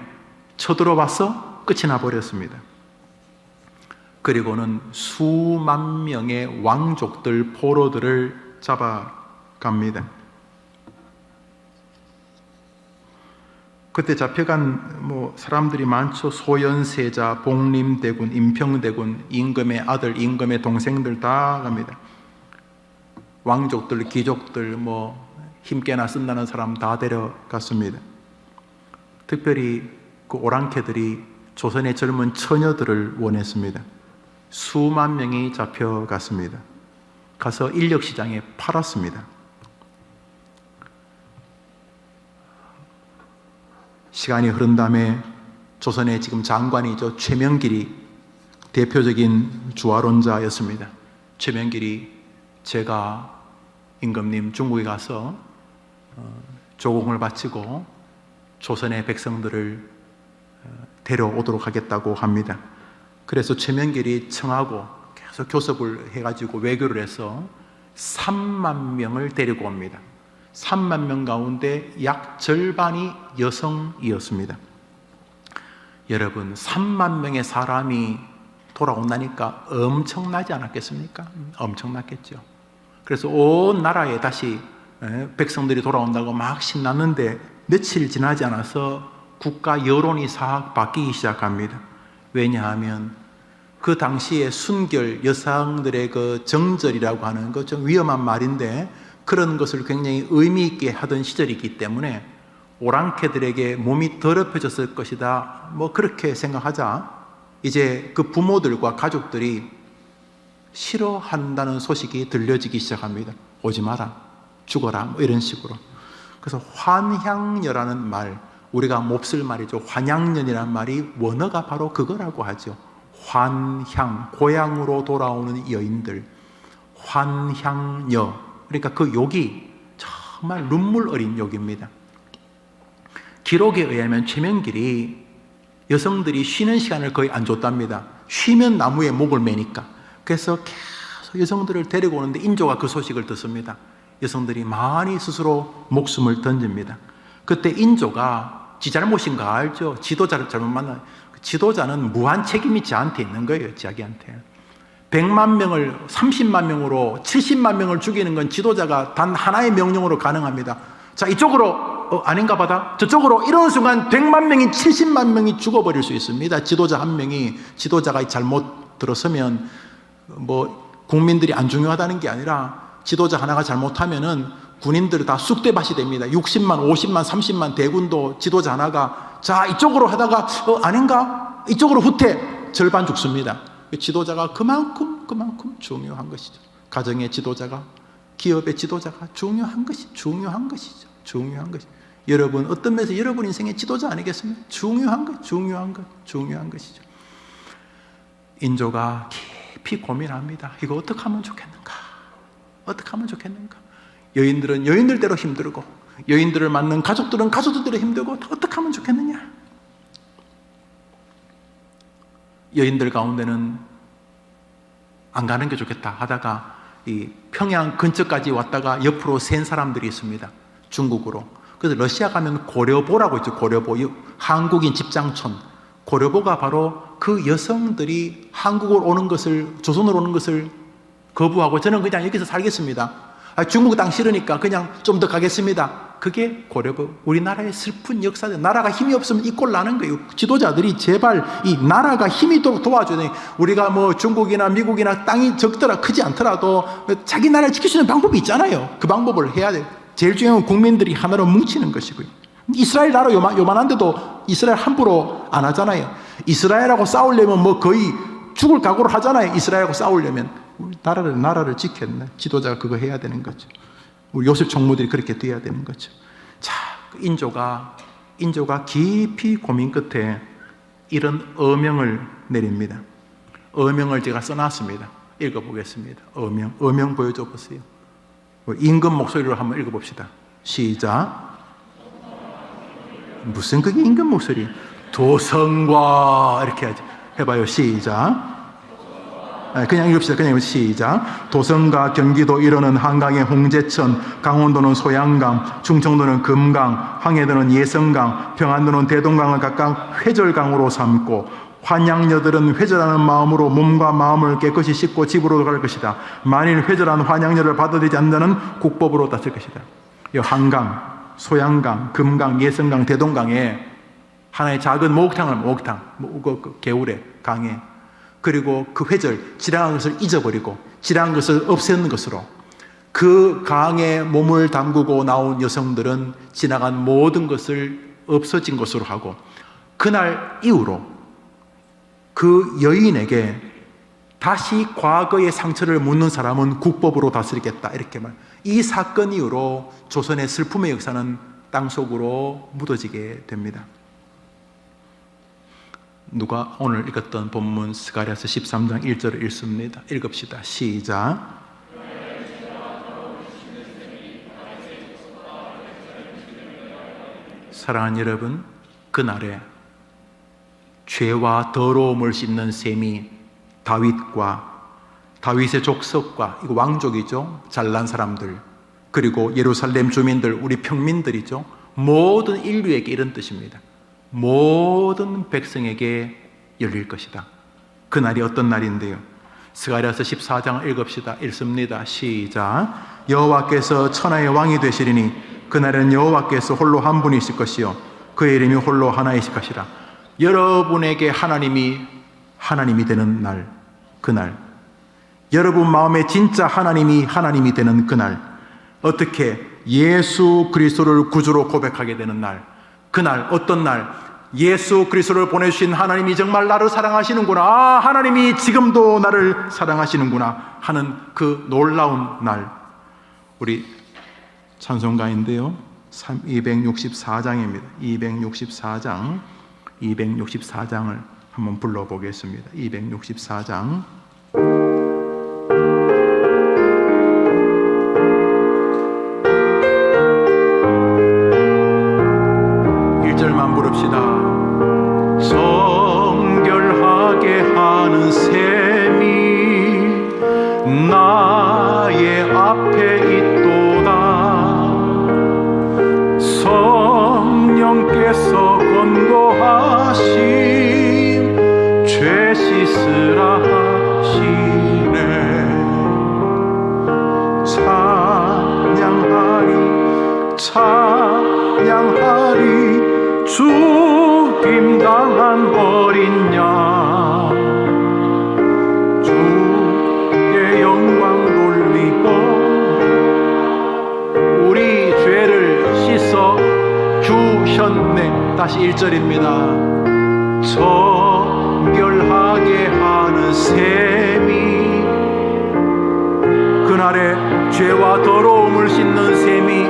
쳐들어와서 끝이 나버렸습니다. 그리고는 수만 명의 왕족들, 포로들을 잡아갑니다. 그때 잡혀간 사람들이 많죠. 소연세자, 복림대군, 임평대군, 임금의 아들, 임금의 동생들 다 갑니다. 왕족들, 귀족들, 힘께나 쓴다는 사람 다 데려갔습니다. 특별히 그 오랑캐들이 조선의 젊은 처녀들을 원했습니다. 수만 명이 잡혀갔습니다. 가서 인력시장에 팔았습니다. 시간이 흐른 다음에 조선의 지금 장관이죠. 최명길이 대표적인 주화론자였습니다. 최명길이 제가 임금님 중국에 가서 조공을 바치고 조선의 백성들을 데려오도록 하겠다고 합니다. 그래서 최명길이 청하고 계속 교섭을 해가지고 외교를 해서 3만 명을 데리고 옵니다. 3만 명 가운데 약 절반이 여성이었습니다. 여러분, 3만 명의 사람이 돌아온다니까 엄청나지 않았겠습니까? 엄청났겠죠. 그래서 온 나라에 다시 백성들이 돌아온다고 막 신났는데 며칠 지나지 않아서 국가 여론이 싹 바뀌기 시작합니다. 왜냐하면 그 당시에 순결, 여성들의 그 정절이라고 하는 거 좀 위험한 말인데 그런 것을 굉장히 의미 있게 하던 시절이기 때문에 오랑캐들에게 몸이 더럽혀졌을 것이다. 그렇게 생각하자 이제 그 부모들과 가족들이 싫어한다는 소식이 들려지기 시작합니다. 오지 마라, 죽어라, 이런 식으로. 그래서 환향녀라는 말, 우리가 몹쓸 말이죠. 환양년이라는 말이 원어가 바로 그거라고 하죠. 환향, 고향으로 돌아오는 여인들, 환향녀. 그러니까 그 욕이 정말 눈물 어린 욕입니다. 기록에 의하면 최명길이 여성들이 쉬는 시간을 거의 안 줬답니다. 쉬면 나무에 목을 매니까. 그래서 계속 여성들을 데리고 오는데 인조가 그 소식을 듣습니다. 여성들이 많이 스스로 목숨을 던집니다. 그때 인조가 지 잘못인가 알죠? 지도자를 잘못 만나. 지도자는 무한 책임이 저한테 있는 거예요. 자기한테 100만 명을 30만 명으로 70만 명을 죽이는 건 지도자가 단 하나의 명령으로 가능합니다. 자, 이쪽으로 아닌가 보다. 저쪽으로. 이러는 순간 100만 명이 70만 명이 죽어버릴 수 있습니다. 지도자 한 명이. 지도자가 잘못 들어서면 국민들이 안 중요하다는 게 아니라 지도자 하나가 잘못하면은 군인들 다 쑥대밭이 됩니다. 60만, 50만, 30만 대군도 지도자 하나가 자, 이쪽으로 하다가 아닌가? 이쪽으로 후퇴. 절반 죽습니다. 지도자가 그만큼 중요한 것이죠. 가정의 지도자가, 기업의 지도자가 중요한 것이죠. 여러분, 어떤 면에서 여러분 인생의 지도자 아니겠습니까? 중요한 것이죠. 인조가 깊이 고민합니다. 이거 어떻게 하면 좋겠는가? 여인들은 여인들대로 힘들고, 여인들을 만난 가족들은 가족들대로 힘들고, 어떻게 하면 좋겠느냐? 여인들 가운데는 안 가는 게 좋겠다 하다가 이 평양 근처까지 왔다가 옆으로 센 사람들이 있습니다. 중국으로. 그래서 러시아 가면 고려보라고 있죠. 고려보. 한국인 집장촌. 고려보가 바로 그 여성들이 한국으로 오는 것을, 조선으로 오는 것을 거부하고 저는 그냥 여기서 살겠습니다. 중국 땅 싫으니까 그냥 좀 더 가겠습니다. 그게 고려법, 우리나라의 슬픈 역사죠. 나라가 힘이 없으면 이 꼴 나는 거예요. 지도자들이 제발 이 나라가 힘이 있도록 도와줘야 돼. 우리가 뭐 중국이나 미국이나 땅이 적더라 크지 않더라도 자기 나라를 지킬 수 있는 방법이 있잖아요. 그 방법을 해야 돼요. 제일 중요한 건 국민들이 하나로 뭉치는 것이고요. 이스라엘 나라 요만한데도 이스라엘 함부로 안 하잖아요. 이스라엘하고 싸우려면 뭐 거의 죽을 각오를 하잖아요. 이스라엘하고 싸우려면. 우리 나라를 지켰네. 지도자가 그거 해야 되는 거죠. 우리 요셉 총무들이 그렇게 돼야 되는 거죠. 자, 인조가 깊이 고민 끝에 이런 어명을 내립니다. 어명을 제가 써놨습니다. 읽어보겠습니다. 어명 보여줘 보세요. 임금 목소리로 한번 읽어봅시다. 시작. 무슨 그게 임금 목소리? 도성과 이렇게 하죠. 해봐요. 시작. 그냥 읽읍시다. 그냥 시작. 도성과 경기도 이르는 한강의 홍제천, 강원도는 소양강, 충청도는 금강, 황해도는 예성강, 평안도는 대동강을 각각 회절강으로 삼고 환양녀들은 회절하는 마음으로 몸과 마음을 깨끗이 씻고 집으로 갈 것이다. 만일 회절한 환양녀를 받아들이지 않는 자는 국법으로 다칠 것이다. 이 한강, 소양강, 금강, 예성강, 대동강에 하나의 작은 목욕탕, 개울에, 강에, 그리고 그 회절, 지나간 것을 잊어버리고 지나간 것을 없애는 것으로 그 강에 몸을 담그고 나온 여성들은 지나간 모든 것을 없어진 것으로 하고, 그날 이후로 그 여인에게 다시 과거의 상처를 묻는 사람은 국법으로 다스리겠다, 이렇게 말. 이 사건 이후로 조선의 슬픔의 역사는 땅속으로 묻어지게 됩니다. 누가 오늘 읽었던 본문 스가랴서 13장 1절을 읽습니다. 읽읍시다. 시작. 사랑하는 여러분, 그날에 죄와 더러움을 씻는 셈이 다윗의 족속과, 이거 왕족이죠, 잘난 사람들, 그리고 예루살렘 주민들, 우리 평민들이죠, 모든 인류에게 이런 뜻입니다. 모든 백성에게 열릴 것이다. 그날이 어떤 날인데요? 스가랴서 14장을 읽읍시다. 읽습니다. 시작. 여호와께서 천하의 왕이 되시리니 그날에는 여호와께서 홀로 한 분이 있을 것이요 그의 이름이 홀로 하나이실 것이라. 여러분에게 하나님이 되는 날, 그날, 여러분 마음에 진짜 하나님이 되는 그날, 어떻게 예수 그리스도를 구주로 고백하게 되는 날, 그날, 어떤 날, 예수 그리스도를 보내주신 하나님이 정말 나를 사랑하시는구나, 아, 하나님이 지금도 나를 사랑하시는구나 하는 그 놀라운 날. 우리 찬송가인데요, 264장입니다. 264장을 한번 불러보겠습니다. 264장. 부릅시다. 정결하게 하는 셈이 나의 앞에 있도다. 성령께서 권고하심 죄 씻으라 하시네. 찬양하리 죽임당한 어린 양, 주의 영광 돌리고 우리 죄를 씻어 주셨네. 다시 1절입니다. 정결하게 하는 셈이, 그날의 죄와 더러움을 씻는 셈이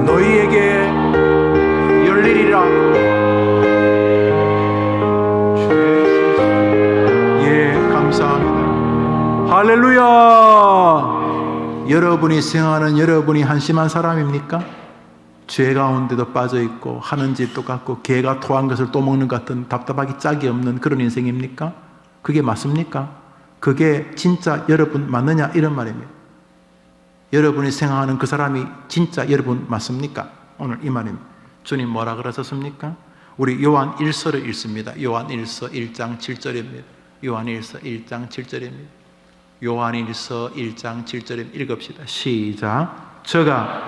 너희에게 열리리라. 예, 감사합니다. 할렐루야. 여러분이 생각하는 여러분이 한심한 사람입니까? 죄 가운데도 빠져있고 하는 짓 똑같고 개가 토한 것을 또 먹는 것 같은 답답하기 짝이 없는 그런 인생입니까? 그게 맞습니까? 그게 진짜 여러분 맞느냐, 이런 말입니다. 여러분이 생각하는 그 사람이 진짜 여러분 맞습니까? 오늘 이 말입니다. 주님 뭐라 그러셨습니까? 우리 요한 1서를 읽습니다. 요한 1서 1장 7절입니다. 요한 1서 1장 7절입니다. 요한 1서 1장 7절입니다. 읽읍시다. 시작. 저가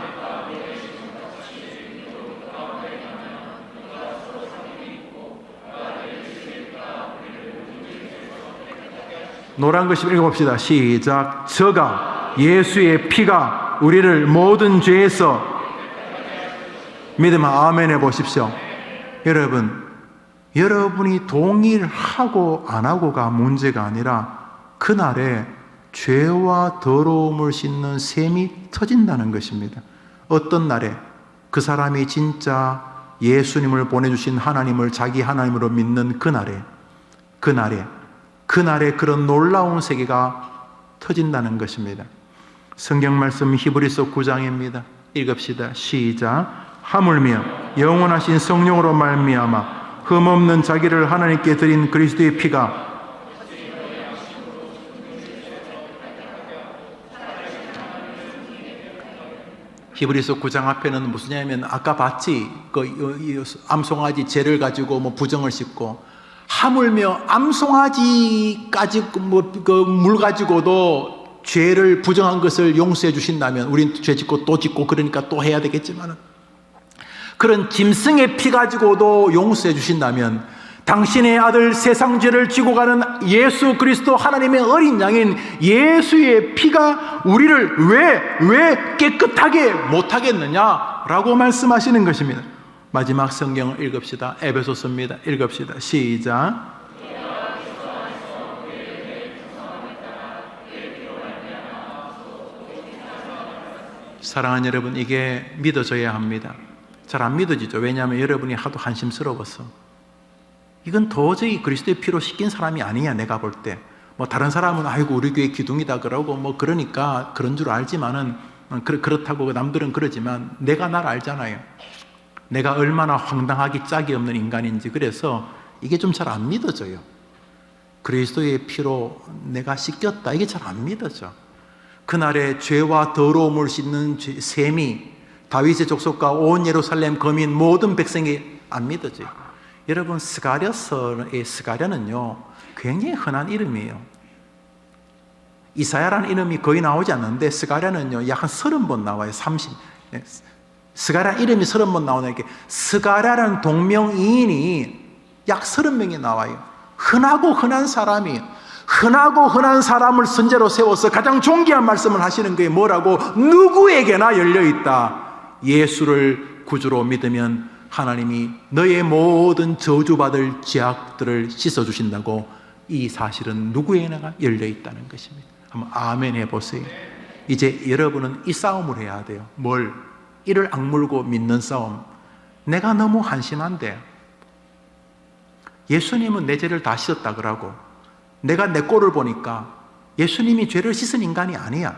노란 글씨 읽어봅시다. 시작. 저가 예수의 피가 우리를 모든 죄에서 믿으면 아멘 해보십시오. 여러분이 동일하고 안 하고가 문제가 아니라 그날에 죄와 더러움을 씻는 샘이 터진다는 것입니다. 어떤 날에 그 사람이 진짜 예수님을 보내주신 하나님을 자기 하나님으로 믿는 그날에 그런 놀라운 세계가 터진다는 것입니다. 성경 말씀 히브리서 9장입니다. 읽읍시다. 시작. 하물며 영원하신 성령으로 말미암아 흠없는 자기를 하나님께 드린 그리스도의 피가 히브리서 9장 앞에는 무슨냐면 아까 봤지? 암송아지 죄를 가지고 부정을 씻고 하물며 암송아지까지 물 가지고도 죄를 부정한 것을 용서해 주신다면 우린 죄 짓고 또 짓고 그러니까 또 해야 되겠지만 그런 짐승의 피 가지고도 용서해 주신다면 당신의 아들 세상 죄를 지고 가는 예수 그리스도 하나님의 어린 양인 예수의 피가 우리를 왜 깨끗하게 못하겠느냐라고 말씀하시는 것입니다. 마지막 성경을 읽읍시다. 에베소서입니다. 읽읍시다. 시작. 사랑하는 여러분, 이게 믿어져야 합니다. 잘 안 믿어지죠. 왜냐하면 여러분이 하도 한심스러워서. 이건 도저히 그리스도의 피로 씻긴 사람이 아니야. 내가 볼 때 다른 사람은 아이고 우리 교회 기둥이다 그러고 그러니까 그런 줄 알지만은 그렇다고 남들은 그러지만 내가 날 알잖아요. 내가 얼마나 황당하기 짝이 없는 인간인지. 그래서 이게 좀 잘 안 믿어져요. 그리스도의 피로 내가 씻겼다, 이게 잘 안 믿어져. 그날의 죄와 더러움을 씻는 셈이 다윗의 족속과 온 예루살렘 거민 모든 백성이 안 믿어져요. 여러분, 스가랴서의 스가랴는요 굉장히 흔한 이름이에요. 이사야라는 이름이 거의 나오지 않는데 스가랴는요 약 한 30번 나와요. 30. 스가랴 이름이 30번 나오는 게 스가랴라는 동명이인이 약 30명이 나와요. 흔하고 흔한 사람이 흔하고 흔한 사람을 선제로 세워서 가장 존귀한 말씀을 하시는 게 뭐라고? 누구에게나 열려있다. 예수를 구주로 믿으면 하나님이 너의 모든 저주받을 죄악들을 씻어주신다고. 이 사실은 누구에게나 열려있다는 것입니다. 한번 아멘 해보세요. 이제 여러분은 이 싸움을 해야 돼요. 뭘? 이를 악물고 믿는 싸움. 내가 너무 한심한데 예수님은 내 죄를 다 씻었다 그러고 내가 내 꼴을 보니까 예수님이 죄를 씻은 인간이 아니야.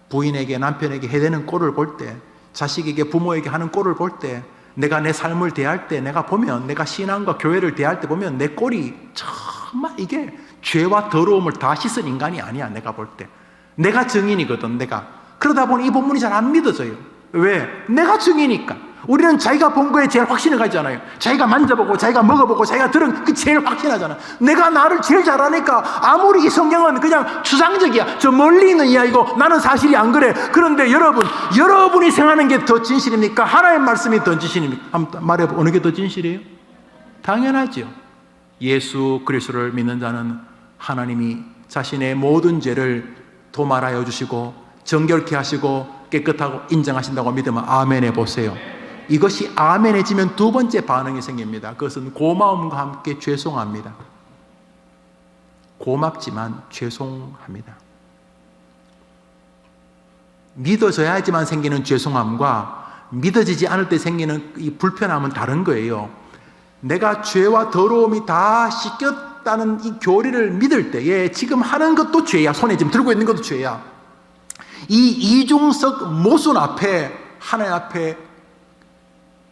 부인에게 남편에게 해대는 꼴을 볼 때, 자식에게 부모에게 하는 꼴을 볼 때, 내가 내 삶을 대할 때 내가 보면, 내가 신앙과 교회를 대할 때 보면 내 꼴이 정말 이게 죄와 더러움을 다 씻은 인간이 아니야. 내가 볼 때 내가 증인이거든. 내가 그러다 보니 이 본문이 잘 안 믿어져요. 왜? 내가 증이니까. 우리는 자기가 본 거에 제일 확신을 가지잖아요. 자기가 만져보고 자기가 먹어보고 자기가 들은 그 제일 확신하잖아. 내가 나를 제일 잘 아니까 아무리 이 성경은 그냥 추상적이야. 저 멀리 있는 이야기고 나는 사실이 안 그래. 그런데 여러분이 생각하는 게 더 진실입니까? 하나님의 말씀이 더 진실입니까? 한번 말해봐. 어느 게 더 진실이에요? 당연하죠. 예수 그리스도를 믿는 자는 하나님이 자신의 모든 죄를 도말하여 주시고 정결케 하시고 깨끗하고 인정하신다고 믿으면 아멘 해보세요. 이것이 아멘해지면 두 번째 반응이 생깁니다. 그것은 고마움과 함께 죄송합니다. 고맙지만 죄송합니다. 믿어져야지만 생기는 죄송함과 믿어지지 않을 때 생기는 이 불편함은 다른 거예요. 내가 죄와 더러움이 다 씻겼다는 이 교리를 믿을 때에 지금 하는 것도 죄야. 손에 지금 들고 있는 것도 죄야. 이 이중석 모순 앞에, 하나님 앞에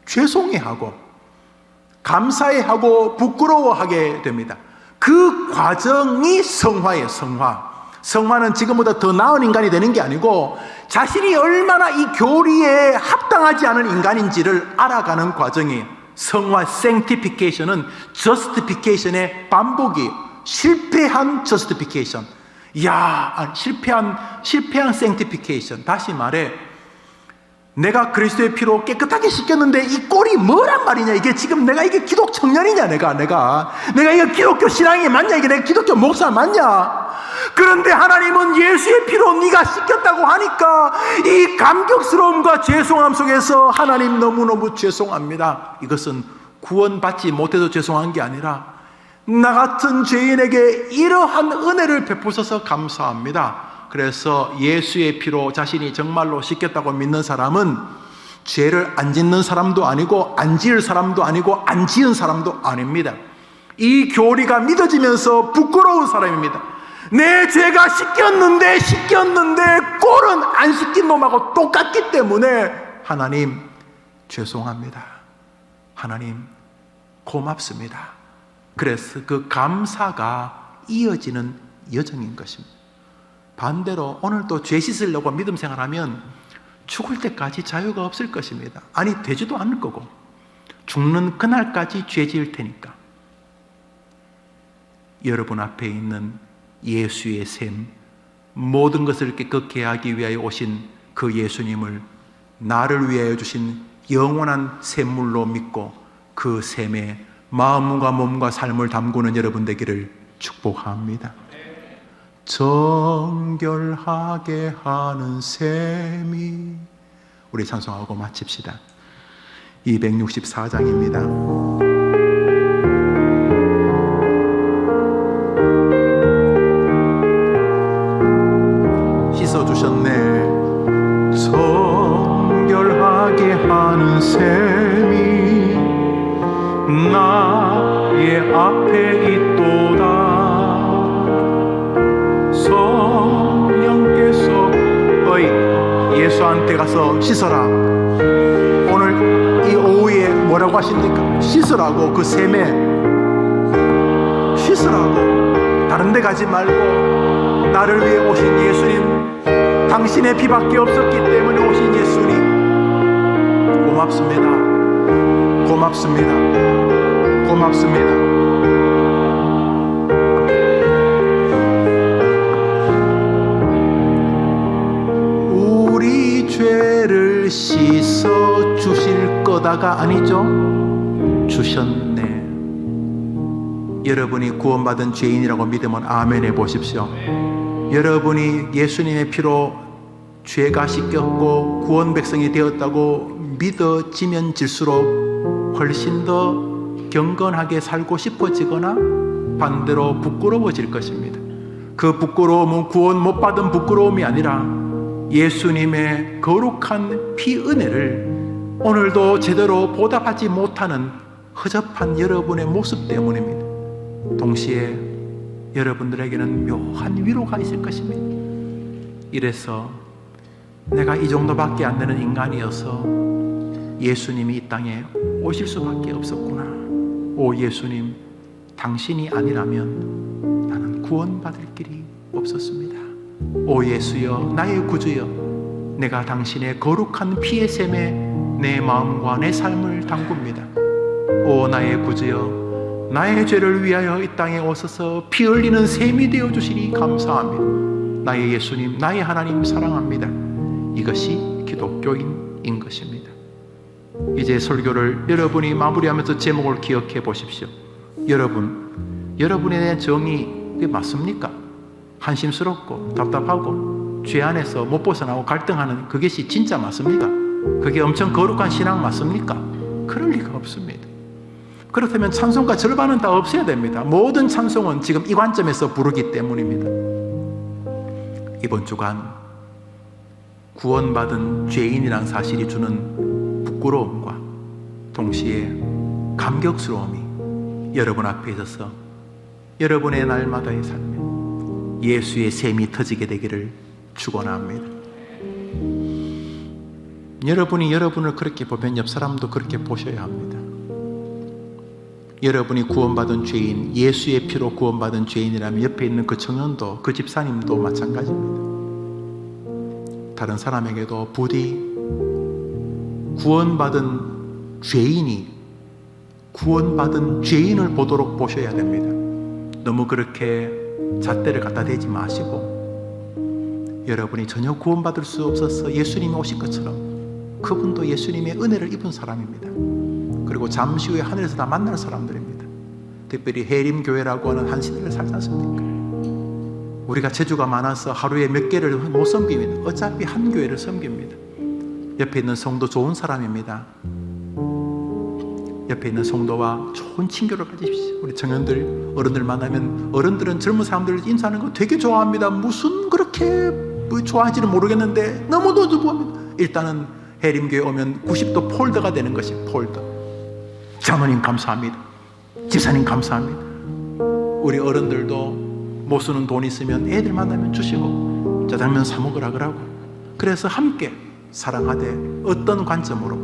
죄송해하고 감사해하고 부끄러워하게 됩니다. 그 과정이 성화예요. 성화는 지금보다 더 나은 인간이 되는 게 아니고 자신이 얼마나 이 교리에 합당하지 않은 인간인지를 알아가는 과정이에요. 성화, sanctification은 justification의 반복이에요. 실패한 justification. 실패한 sanctification. 다시 말해, 내가 그리스도의 피로 깨끗하게 씻겼는데 이 꼴이 뭐란 말이냐? 이게 지금 내가 이게 기독 청년이냐? 내가 이게 기독교 신앙이 맞냐? 이게 내가 기독교 목사 맞냐? 그런데 하나님은 예수의 피로 네가 씻겼다고 하니까 이 감격스러움과 죄송함 속에서 하나님 너무너무 죄송합니다. 이것은 구원받지 못해서 죄송한 게 아니라 나 같은 죄인에게 이러한 은혜를 베푸셔서 감사합니다. 그래서 예수의 피로 자신이 정말로 씻겼다고 믿는 사람은 죄를 안 짓는 사람도 아니고 안 지을 사람도 아니고 안 지은 사람도 아닙니다. 이 교리가 믿어지면서 부끄러운 사람입니다. 내 죄가 씻겼는데 꼴은 안 씻긴 놈하고 똑같기 때문에 하나님 죄송합니다. 하나님 고맙습니다. 그래서 그 감사가 이어지는 여정인 것입니다. 반대로 오늘도 죄 씻으려고 믿음 생활하면 죽을 때까지 자유가 없을 것입니다. 아니 되지도 않을 거고 죽는 그날까지 죄 지을 테니까. 여러분 앞에 있는 예수의 샘, 모든 것을 깨끗게 하기 위하여 오신 그 예수님을 나를 위하여 주신 영원한 샘물로 믿고 그 샘에 마음과 몸과 삶을 담그는 여러분 되기를 축복합니다. 정결하게 하는 셈이, 우리 찬송하고 마칩시다. 264장입니다. 씻어주셨네. 정결하게 하는 셈이 나의 앞에 있도다. 성령께서 예수한테 가서 씻어라. 오늘 이 오후에 뭐라고 하십니까? 씻으라고. 그 샘에 씻으라고. 다른 데 가지 말고 나를 위해 오신 예수님, 당신의 피밖에 없었기 때문에 오신 예수님 고맙습니다. 고맙습니다. 고맙습니다. 죄를 씻어 주실 거다가 아니죠. 주셨네. 여러분이 구원받은 죄인이라고 믿으면 아멘 해보십시오. 여러분이 예수님의 피로 죄가 씻겼고 구원 백성이 되었다고 믿어지면 질수록 훨씬 더 경건하게 살고 싶어지거나 반대로 부끄러워질 것입니다. 그 부끄러움은 구원 못 받은 부끄러움이 아니라 예수님의 거룩한 피 은혜를 오늘도 제대로 보답하지 못하는 허접한 여러분의 모습 때문입니다. 동시에 여러분들에게는 묘한 위로가 있을 것입니다. 이래서 내가 이 정도밖에 안 되는 인간이어서 예수님이 이 땅에 오실 수밖에 없었구나. 오 예수님, 당신이 아니라면 나는 구원받을 길이 없었습니다. 오 예수여, 나의 구주여, 내가 당신의 거룩한 피의 샘에 내 마음과 내 삶을 담굽니다. 오 나의 구주여, 나의 죄를 위하여 이 땅에 오셔서 피 흘리는 샘이 되어 주시니 감사합니다. 나의 예수님, 나의 하나님 사랑합니다. 이것이 기독교인인 것입니다. 이제 설교를 여러분이 마무리하면서 제목을 기억해 보십시오. 여러분의 정의 그게 맞습니까? 한심스럽고 답답하고 죄 안에서 못 벗어나고 갈등하는 그것이 진짜 맞습니까? 그게 엄청 거룩한 신앙 맞습니까? 그럴 리가 없습니다. 그렇다면 찬송가 절반은 다 없애야 됩니다. 모든 찬송은 지금 이 관점에서 부르기 때문입니다. 이번 주간 구원받은 죄인이란 사실이 주는 부끄러움과 동시에 감격스러움이 여러분 앞에 있어서 여러분의 날마다의 삶에 예수의 샘이 터지게 되기를 축원합니다. 여러분이 여러분을 그렇게 보면 옆 사람도 그렇게 보셔야 합니다. 여러분이 구원받은 죄인, 예수의 피로 구원받은 죄인이라면 옆에 있는 그 청년도, 그 집사님도 마찬가지입니다. 다른 사람에게도 부디 구원받은 죄인을 보도록 보셔야 됩니다. 너무 그렇게 잣대를 갖다 대지 마시고, 여러분이 전혀 구원받을 수 없어서 예수님이 오신 것처럼 그분도 예수님의 은혜를 입은 사람입니다. 그리고 잠시 후에 하늘에서 다 만날 사람들입니다. 특별히 해림교회라고 하는 한 시대를 살지 않습니까? 우리가 재주가 많아서 하루에 몇 개를 못 섬깁니다. 어차피 한 교회를 섬깁니다. 옆에 있는 성도 좋은 사람입니다. 옆에 있는 성도와 좋은 친교를 가지십시오. 우리 청년들, 어른들 만나면 어른들은 젊은 사람들 인사하는 거 되게 좋아합니다. 무슨 그렇게 좋아하지는 모르겠는데 너무도 좋아합니다. 일단은 해림교회 오면 90도 폴더가 되는 것이 폴더. 장로님 감사합니다. 집사님 감사합니다. 우리 어른들도 못 쓰는 돈 있으면 애들 만나면 주시고 짜장면 사 먹으라 그러고, 그래서 함께 사랑하되 어떤 관점으로?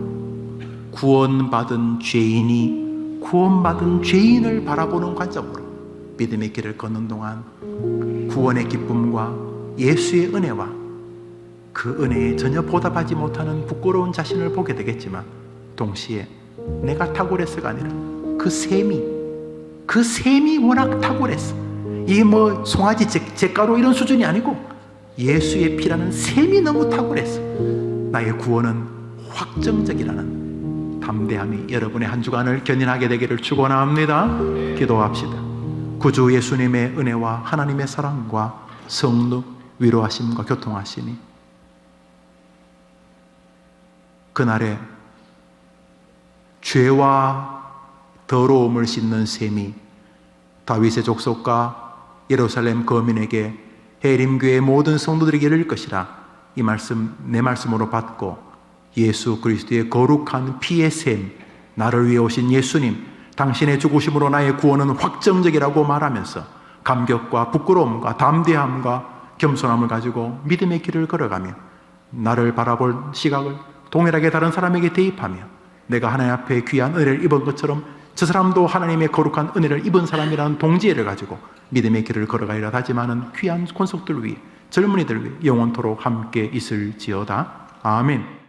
구원받은 죄인을 바라보는 관점으로 믿음의 길을 걷는 동안 구원의 기쁨과 예수의 은혜와 그 은혜에 전혀 보답하지 못하는 부끄러운 자신을 보게 되겠지만, 동시에 내가 탁월해서가 아니라 그 셈이 워낙 탁월했어. 이게 뭐 송아지 잿가루 이런 수준이 아니고 예수의 피라는 셈이 너무 탁월했어. 나의 구원은 확정적이라는 담대함이 여러분의 한 주간을 견인하게 되기를 축원합니다. 기도합시다. 구주 예수님의 은혜와 하나님의 사랑과 성령 위로하심과 교통하시니 그날에 죄와 더러움을 씻는 셈이 다윗의 족속과 예루살렘 거민에게 해림교회 모든 성도들에게 이를 것이라. 이 말씀 내 말씀으로 받고 예수 그리스도의 거룩한 피의 셈, 나를 위해 오신 예수님, 당신의 죽으심으로 나의 구원은 확정적이라고 말하면서 감격과 부끄러움과 담대함과 겸손함을 가지고 믿음의 길을 걸어가며 나를 바라볼 시각을 동일하게 다른 사람에게 대입하며 내가 하나님 앞에 귀한 은혜를 입은 것처럼 저 사람도 하나님의 거룩한 은혜를 입은 사람이라는 동지애를 가지고 믿음의 길을 걸어가리라 하지만은 귀한 권속들 위해, 젊은이들 위해 영원토록 함께 있을지어다. 아멘.